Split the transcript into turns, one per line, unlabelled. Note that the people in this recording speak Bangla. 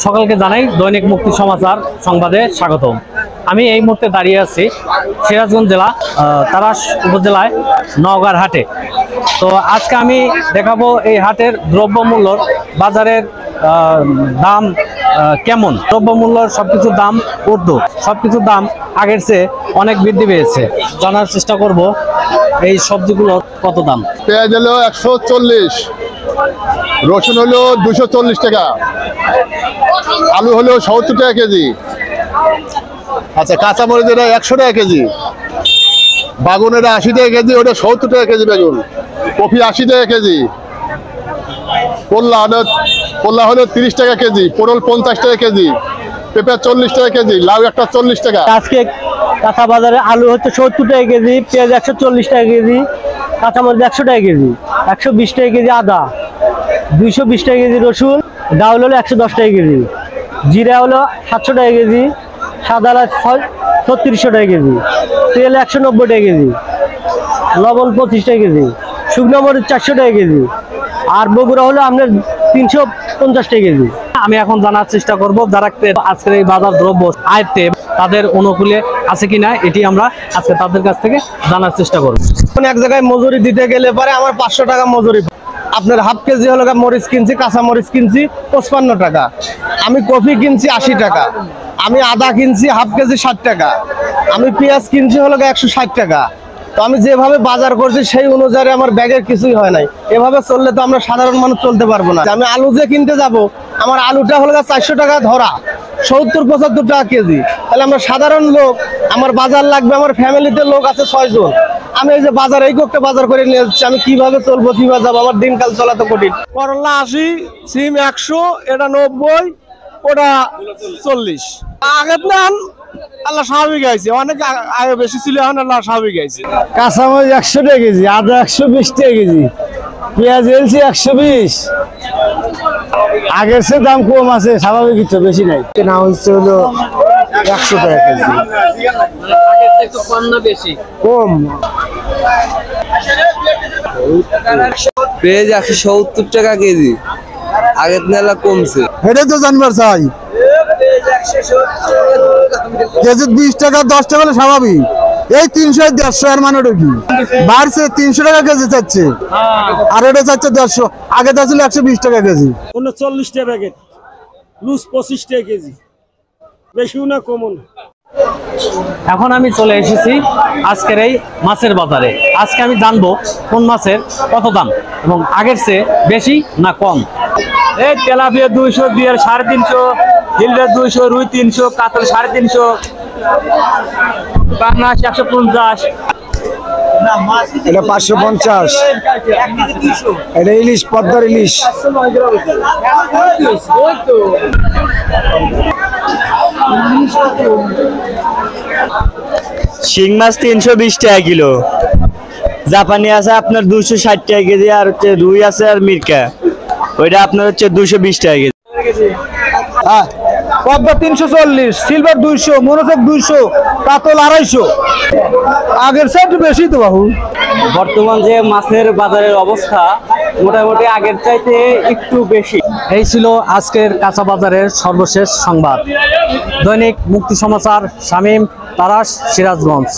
সকলকে জানাই দৈনিক মুক্তি সমাচার সংবাদে স্বাগতম। আমি এই মুহূর্তে দাঁড়িয়ে আছি সিরাজগঞ্জ জেলা তারাস উপজেলায় নওগাঁর হাটে। তো আজকে আমি দেখাবো এই হাটের দ্রব্যমূল্যর বাজারের দাম কেমন, দ্রব্যমূল্যর সবকিছুর দাম ঊর্ধ্ব, সবকিছুর দাম আগের চেয়ে অনেক বৃদ্ধি পেয়েছে। জানার চেষ্টা করব এই সবজিগুলোর কত দাম।
পেঁয়াজ হলো 140, রসুন হলো 240 টাকা, আলু হলো 70 টাকা কেজি। আচ্ছা, কাঁচামরিচ এটা 100 টাকা কেজি, বাগুন এটা 80 টাকা কেজি, ওটা 70 টাকা কেজি বেগুন, কফি 80 টাকা কেজি, করলা হলো 30 টাকা কেজি, পটল 50 টাকা কেজি, পেঁপে 40 টাকা কেজি, লাউ একটা 40 টাকা।
আজকে কাঁচা বাজারে আলু হচ্ছে 70 টাকা কেজি, পেঁয়াজ 140 টাকা কেজি, কাঁচামরিচ 100 টাকা কেজি, 120 টাকা কেজি আদা, 220 টাকা কেজি রসুন, ডাউল হলো 110 টাকা কেজি, জিরা হলো 700 টাকা কেজি, সাদা লাল 3600 টাকা কেজি, তেল 190 টাকা কেজি, লবণ 25 টাকা কেজি, শুকনো মরিচ 400 টাকা কেজি, আর বগুড়া হলো আপনার 350 টাকা কেজি।
আমি এখন জানার চেষ্টা করব যারা আজকের এই বাজার দ্রব্য আয়ত্তে তাদের অনুকূলে আছে কিনা, এটি আমরা আজকে তাদের কাছ থেকে জানার চেষ্টা করব।
এক জায়গায় মজুরি দিতে গেলে পরে আমার 500 টাকা মজুরি, আপনার হাফ কেজি হলো মরিচ কিনছি, কাঁচা মরিচ কিনছি 55 টাকা, আমি কফি কিনছি 80 টাকা, আমি আদা কিনছি হাফ কেজি 60 টাকা, আমি পেঁয়াজ কিনছি হলো 160 টাকা। তো আমি যেভাবে বাজার করছি সেই অনুযায়ী আমার ব্যাগের কিছুই হয় নাই। এভাবে চললে তো আমরা সাধারণ মানুষ চলতে পারবো না। আমি আলু যে কিনতে যাব, আমার আলুটা হলো 400 টাকা ধরা, 70-75 টাকা কেজি। তাহলে আমরা সাধারণ লোক, আমার বাজার লাগবে, আমার ফ্যামিলিতে লোক আছে 6 জন, আমি এই যে বাজার এই করতে বাজার করে নিয়ে যাচ্ছি, আমি কিভাবে চলবো, কিভাবে যাবো, আমার দিনকাল চলা তো কঠিন। করলা 80, সিম 100, এটা 90, ওটা 40। আগের দাম আল্লাহ স্বাভাবিক আছে, অনেক আগে বেশি ছিল, এখন আল্লাহ স্বাভাবিক আছে। কাঁচামরিচ 100 টাকা কেজি, আদা 120 টাকা কেজি, পেঁয়াজ এলসি 120। আগের সে দাম কম আছে, স্বাভাবিক কিছু বেশি নাই। কেনা হচ্ছে হলো 100 টাকা কেজি, কম।
পেঁয়াজ 170 টাকা কেজি, আগের মেলা কমছে।
এটাই তো জানবার চাই, কেজি 20 টাকা 10 টাকা হলে স্বাভাবিক। এই 300-150 এর মানে কি বাড়ছে, 300 টাকা কেজি চাচ্ছে, আর এটা চাচ্ছে 150। আগে চাচ্ছিল 120 টাকা কেজি।
39 টাকা প্যাকেট, লুজ 25 টাকা কেজি, বেশিও না কমও না।
এখন আমি চলে এসেছি আজকের এই মাছের বাজারে। আজকে আমি জানবো কোন মাছের কত দাম এবং আগের চেয়ে বেশি না কম।
এই তেলাপিয়া 200, বিয়ার 350, হিলডা 200, রুই 300, কাতল 350, বাংলাদেশ 150, এটা 550, এটা ইলিশ, পদ্মার ইলিশ। শিং মাছ 320 টাকা কিলো, জাপানি আছে আপনার 260 টাকা কেজি, আর হচ্ছে রুই আছে আর মিরকা, ওইটা আপনার হচ্ছে 220 টাকা কেজি। পদ্মা 340, সিলভার 200, মনোযোগ 200, কাতল 250। আগের চেয়ে একটু বেশি তো বাবু।
বর্তমান যে মাছের বাজারের অবস্থা মোটামুটি আগের চাইতে একটু বেশি। এই ছিল আজকের কাঁচা বাজারের সর্বশেষ সংবাদ। দৈনিক মুক্তি সমাচার, শামীম, তারাস, সিরাজগঞ্জ।